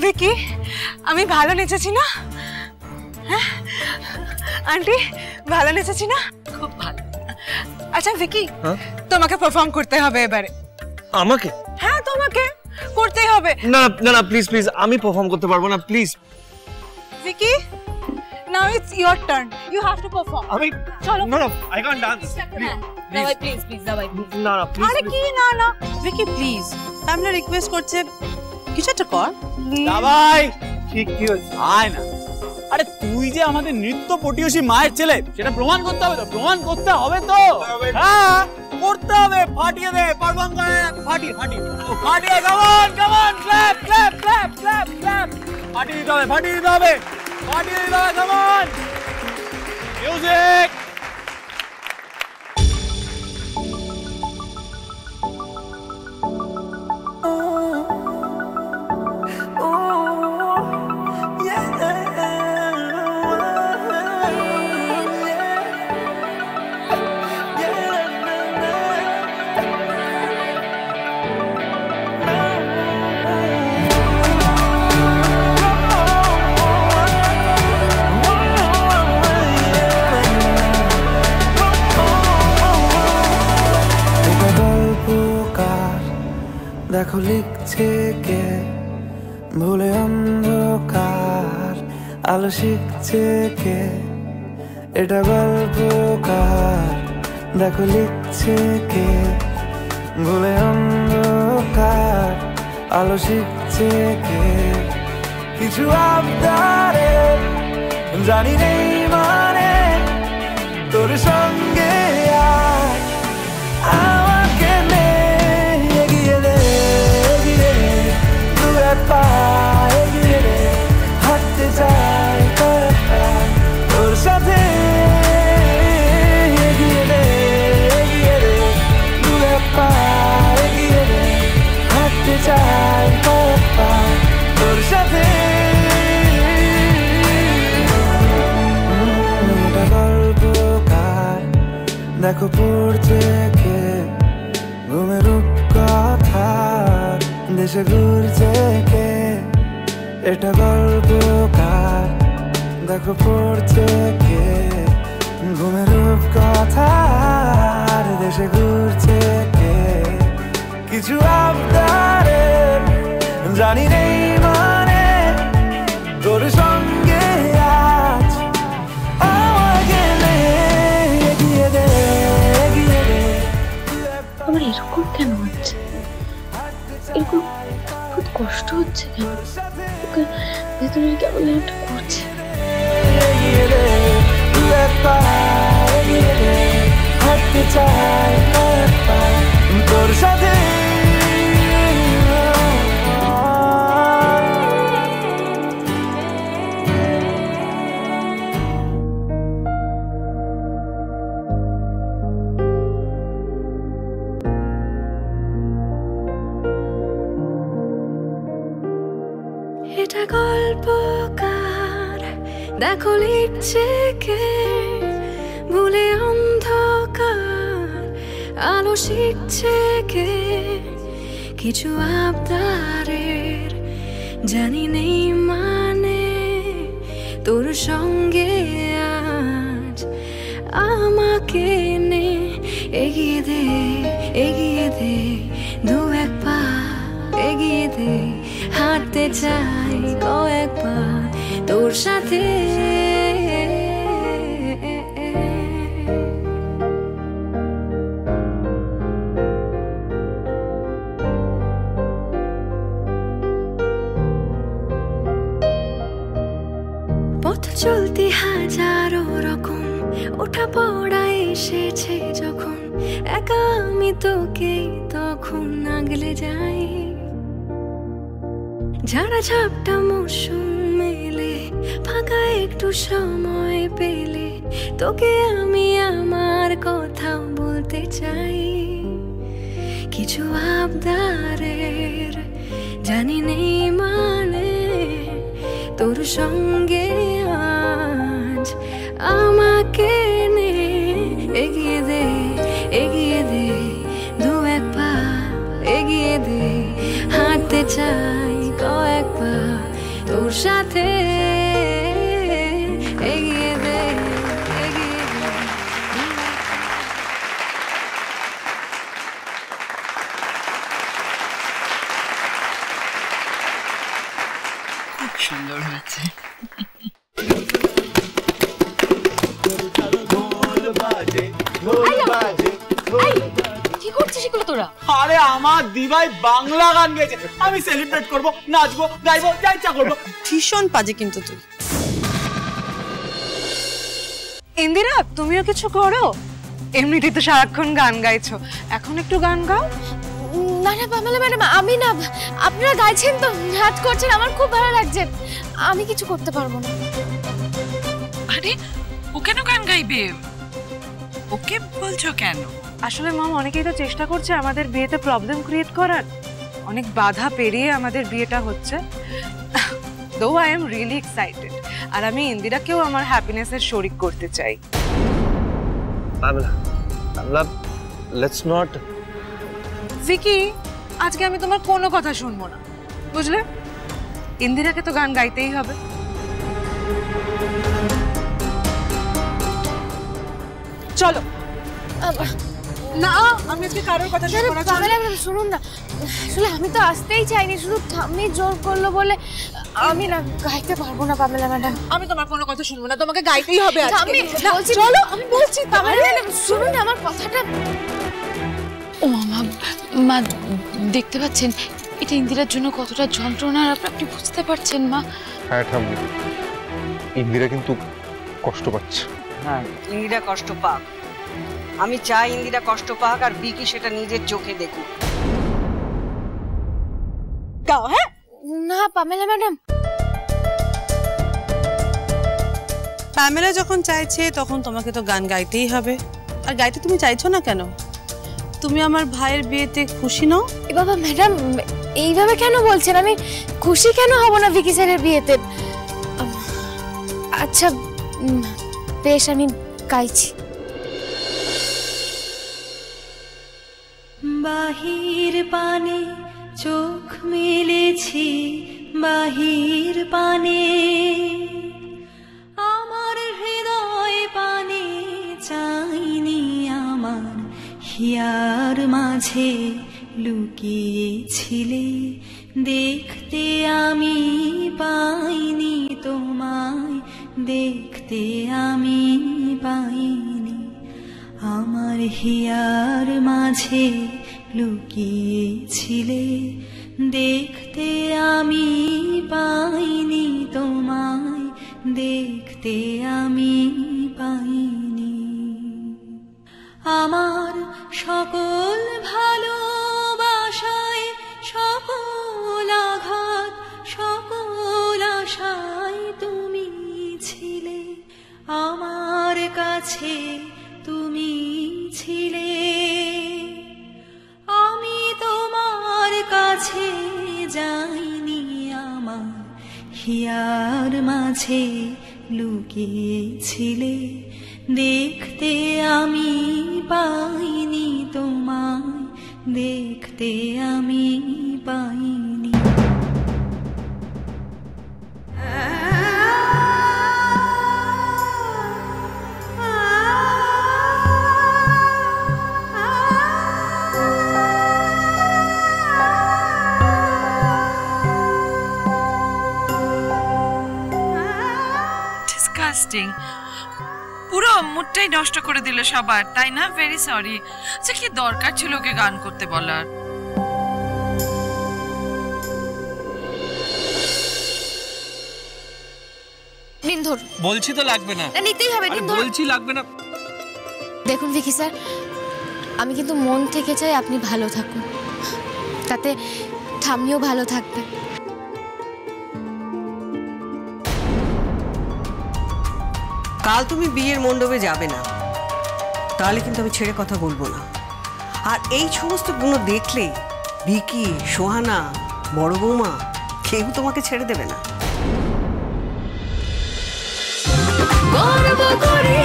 ভিকি আমি ভালো নেচেছি না? হ্যাঁ আন্টি ভালো নেচেছি না? খুব ভালো। আচ্ছা ভিকি তোমাকে পারফর্ম করতে হবে এবারে। আমাকে? হ্যাঁ তোমাকে করতেই হবে। না না না প্লিজ প্লিজ আমি পারফর্ম করতে পারবো না please. Vicky now it's your turn, you have to perform. আমি চলো না না I can't dance দাবাই প্লিজ প্লিজ দাবাই না না প্লিজ। আরে কি না না ভিকি প্লিজ আমরা রিকোয়েস্ট করছে কিছু একটা কর। দাবাই ঠিক কি হয়েছে? আয় না। আরে তুই যে আমাদের নৃত্য পটিয়সী মায়ের ছেলে সেটা প্রমাণ করতে হবে তো। প্রমাণ করতে হবে তো। হ্যাঁ করতে হবে। ফাটিয়ে দে পারফর্ম করে ফাটিয়ে ফাটিয়ে ফাটিয়ে come on clap clap clap clap clap ফাটিয়ে দিতে হবে ফাটিয়ে দিতে হবে ফাটিয়ে দিতে হবে কাম অন মিউজিক। দেখো লিখছে কে ভুলে অন্ধকার আলো শিখছে কে এটা গল্পকার দেখো লিখছে কে ভুলে অন্ধকার আলো শিখছে কে কিছু আবদারে জানি নেই মানে তোর সঙ্গে আমাকে এগিয়ে দে হাঁটতে চাই তোর সাথে এগিয়ে দে দূরে পা এগিয়ে দে হাঁটতে চাই তোর সাথে। গল্পকার দেখো পড়ছে কে ঘুমের কথা দেশে ঘুরছে কে এটা গল্পকার দেখো পড়ছে কে ঘুমের কথা দেশে ঘুরছে কে কিছু আবদারে জানি নেই মানে তোর সঙ্গে আজ আমাকে এগিয়ে দে এগিয়ে দে। আমার এরকম কেন হচ্ছে? এরকম খুব কষ্ট হচ্ছে কেন? ওকে ভেতরে কেমন একটা করছে। হাঁটতে চাই তোর সাথে এটা গল্পকার দেখো লিখছে কে ভুলে অন্ধকার আলো শিখছে কে কিছু আবদারের জানি নেই মানে তোর সঙ্গে আজ আমাকে নে এগিয়ে দে দু এক পা এগিয়ে দে হাঁটতে চাই কয়েকবার তোর সাথে। পথ চলতে হাজারো রকম ওঠা পড়া এসেছে যখন একা আমি তোকে তখন আগলে যাই ঝাড়া ঝাপটা মৌসুম মেলে ফাঁকা একটু সময় পেলে তোকে আমি আমার কথা বলতে চাই কিছু আবদারের জানি নেই মানে তোর সঙ্গে আজ আমাকে নে এগিয়ে দে দু এক পা এগিয়ে দে হাঁটতে চাই কয়েকবার তোর সাথে এগিয়ে দে এগিয়ে দে। খুব সুন্দর হয়েছে। কি করছিস এগুলো তোরা? আরে আমার দিভাই বাংলা গান গেয়েছে, আমি সেলিব্রেট করব, নাচবো, গাইবো, যা ইচ্ছা করবো। ভীষণ বাজে কিন্তু তুই। ইন্দিরা, তুমিও কিছু করো, এমনিতেই তো সারাক্ষণ গান গাইছো, এখন একটু গান গাও। না না পামেলা ম্যাডাম, আমি না, আপনারা গাইছেন তো, নাচ করছেন, আমার খুব ভালো লাগছে, আমি কিছু করতে পারবো না। আরে ও কেন গান গাইবে? ওকে বলছো কেন? আসলে মাম, অনেকেই তো চেষ্টা করছে আমাদের বিয়েতে প্রবলেম ক্রিয়েট করার, অনেক বাধা পেরিয়ে আমাদের বিয়েটা হচ্ছে। Though I am really excited, আর আমি ইন্দিরাকেও আমার হ্যাপিনেসের শরিক করতে চাই। Let's not. ভিকি, আজকে আমি তোমার কোনো কথা শুনবো না, বুঝলে? ইন্দিরাকে তো গান গাইতেই হবে। চলো। না, আমি আজকে কারোর কথা শুনবো না। পামেলা ম্যাডাম শুনুন না, আসলে আমি তো আসতেই চাইনি, শুধু ঠাম্মি জোর করলো বলে। আমি না গাইতে পারবো না পামেলা ম্যাডাম। আমি তোমার কোনো কথা শুনবো না, তোমাকে গাইতেই হবে আজকে। ঠাম্মি না, বলছি, চলো, আমি বলছি। পামেলা ম্যাডাম শুনুন না আমার কথাটা। ও মা, মা দেখতে পাচ্ছেন এটা ইন্দিরার জন্য কতটা যন্ত্রণার, আপনি বুঝতে পারছেন মা? হ্যাঁ ঠাম্মি, ইন্দিরা কিন্তু কষ্ট পাচ্ছে। হ্যাঁ, ইন্দিরা কষ্ট পাক, আমি চাই ইন্দিরা কষ্ট পাক, আর বিকি সেটা নিজের চোখে দেখুক। গাও। হ্যাঁ না পামেলা ম্যাডাম, প্যামেলা যখন চাইছে তখন তোমাকে তো গান গাইতেই হবে। আর গাইতে তুমি চাইছো না কেন? তুমি আমার ভাইয়ের বিয়েতে খুশি নও? এ বাবা ম্যাডাম, এইভাবে কেন বলছেন? আমি খুশি কেন হব না ভিকি স্যারের বিয়েতে? আচ্ছা বেশ, আমি গাইছি। বাহির পানে চোখ মেলেছি, বাহির পানে আমার হৃদয় পানে চাইনি, আমার হিয়ার মাঝে লুকিয়েছিলে, দেখতে আমি পাইনি তোমায়, দেখতে আমি পাইনি, আমার হিয়ার মাঝে লুকিয়েছিলে, দেখতে আমি পাইনি তোমায়, দেখতে আমি পাইনি। আমার সকল ভালোবাসায়, সকল আঘাত, সকল আশায় তুমি ছিলে, আমার কাছে তুমি ছিলে, আমি তোমার কাছে যাইনি, আমার হিয়ার মাঝে লুকিয়েছিলে, দেখতে আমি পাইনি তোমায়, দেখতে আমি পাইনি। পুরো মুডটাই নষ্ট করে দিল সবার, তাই না? Very sorry. আচ্ছা, কি দরকার ছিল ওকে গান করতে বলার? নিন্ধর বলছি তো লাগবে না। নিতেই হবে, নিন্ধর বলছি লাগবে না। দেখুন ভিকি স্যার, আমি কিন্তু মন থেকে চাই আপনি ভালো থাকুন, তাতে ঠাম্মিও ভালো থাকবে। কাল তুমি বিয়ের মণ্ডপে যাবে না, তাহলে কিন্তু আমি ছেড়ে কথা বলবো না। আর এই সমস্ত গুণ দেখলে বিকি, সোহানা, বড় বৌমা কেউ তোমাকে ছেড়ে দেবে না। গর্ব করে